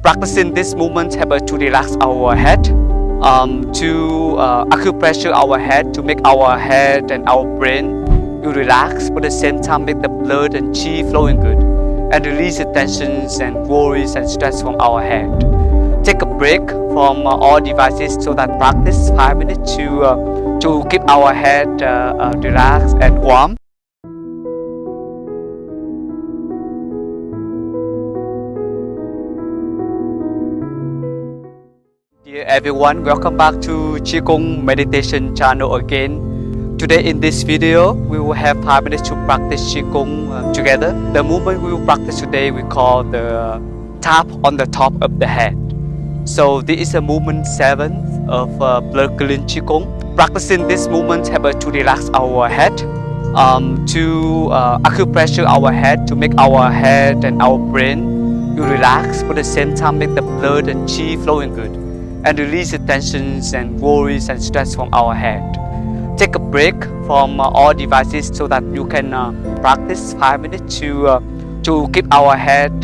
Practicing this movement helps us to relax our head, to acupressure our head, to make our head and our brain to relax, but at the same time make the blood and chi flowing good, and release the tensions and worries and stress from our head. Take a break from all devices so that practice 5 minutes to keep our head relaxed and warm. Dear everyone, welcome back to Qigong meditation channel again. Today in this video, we will have 5 minutes to practice Qigong together. The movement we will practice today we call the tap on the top of the head. So this is a movement 7 of blood clean Qigong. Practicing this movement helps us to relax our head, to acupressure our head, to make our head and our brain to relax, but at the same time make the blood and chi flowing good, and release the tensions and worries and stress from our head. Take a break from all devices so that you can practice 5 minutes to keep our head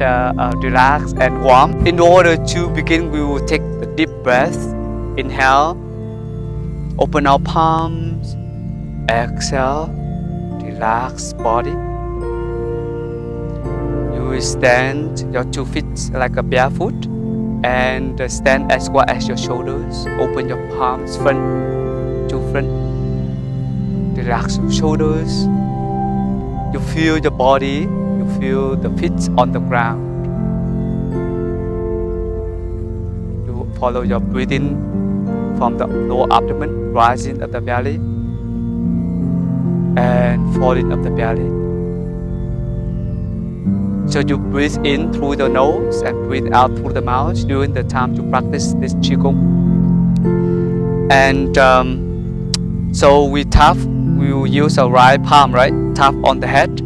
relaxed and warm. In order to begin, we will take the deep breath. Inhale, open our palms, exhale, relax body. You will stand your 2 feet like a barefoot and stand as wide as your shoulders. Open your palms front to front. Relax your shoulders. You feel your body. You feel the feet on the ground. You follow your breathing from the lower abdomen, rising of the belly and falling of the belly. So you breathe in through the nose and breathe out through the mouth during the time to practice this Qigong. And so we will use our right palm, right? Tap on the head.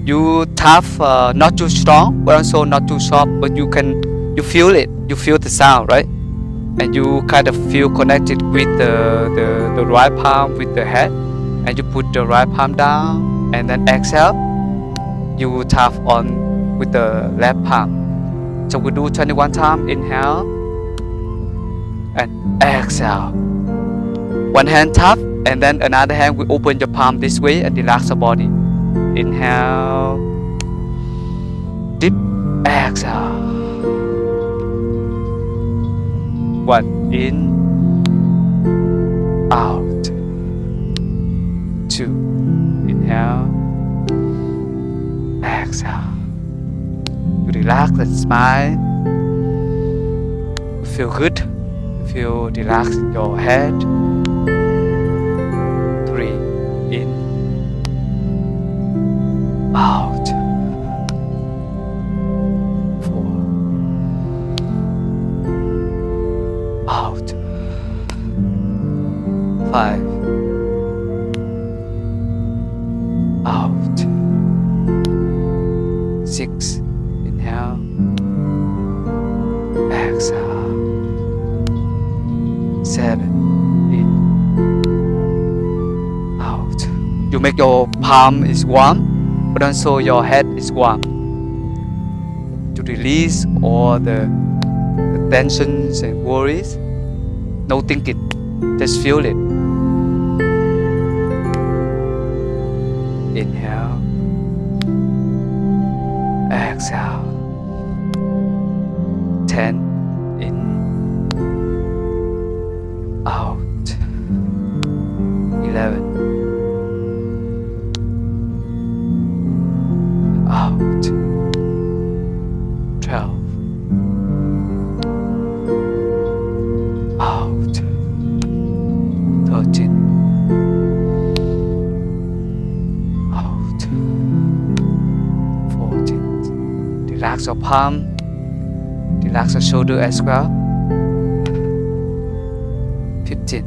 You tap not too strong, but also not too soft, but you feel it. You feel the sound, right? And you kind of feel connected with the right palm with the head. And you put the right palm down, and then exhale. You will tap on with the left palm. So we do 21 times. Inhale and exhale. One hand tap, and then another hand we open your palm this way and relax the body. Inhale, deep, exhale. 1 in, out. 2, inhale, exhale. You relax and smile. You feel good. You feel relaxed in your head. 3, in, out. 4, out. 5, out. 6, inhale, exhale. 7, in, out. You make your palm is warm, but also your head is warm. To release all the tensions and worries. No thinking, just feel it. Inhale, exhale. 10, in, out. 11, out. 12, out. 13, out. 14. Relax your palm. Relax your shoulder as well. 15.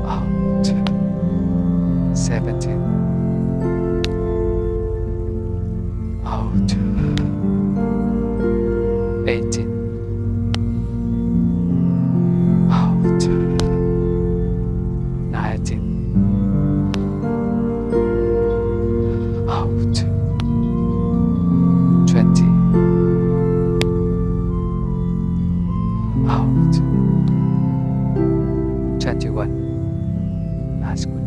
Out. 17. Out. 18. Out. 19. That's good.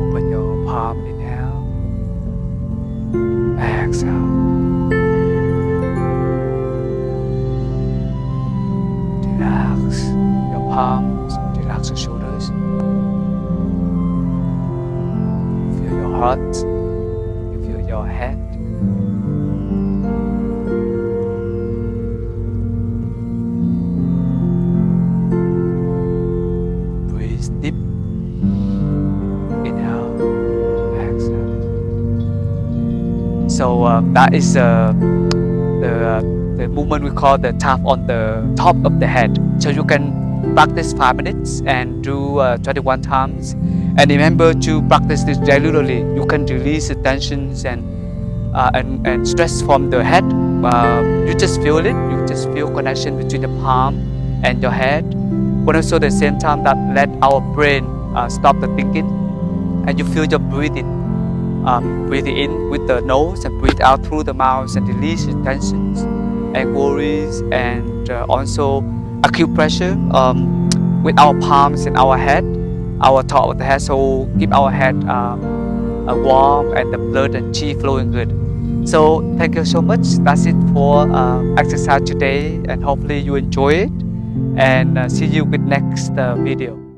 Open your palm, inhale, exhale. Relax your palms, relax your shoulders. Feel your heart, you feel your head. Breathe deep. Inhale, exhale. So that is the movement we call the tap on the top of the head. So you can practice 5 minutes and do 21 times. And remember to practice this regularly. You can release the tensions and stress from the head. You just feel it. You just feel connection between the palm and your head. But also at the same time that let our brain stop the thinking. And you feel your breathing. Breathe in with the nose and breathe out through the mouth and release the tensions and worries and also acute pressure with our palms and our head, our top of the head. So keep our head warm and the blood and chi flowing good. So thank you so much. That's it for exercise today, and hopefully you enjoy it. And see you with next video.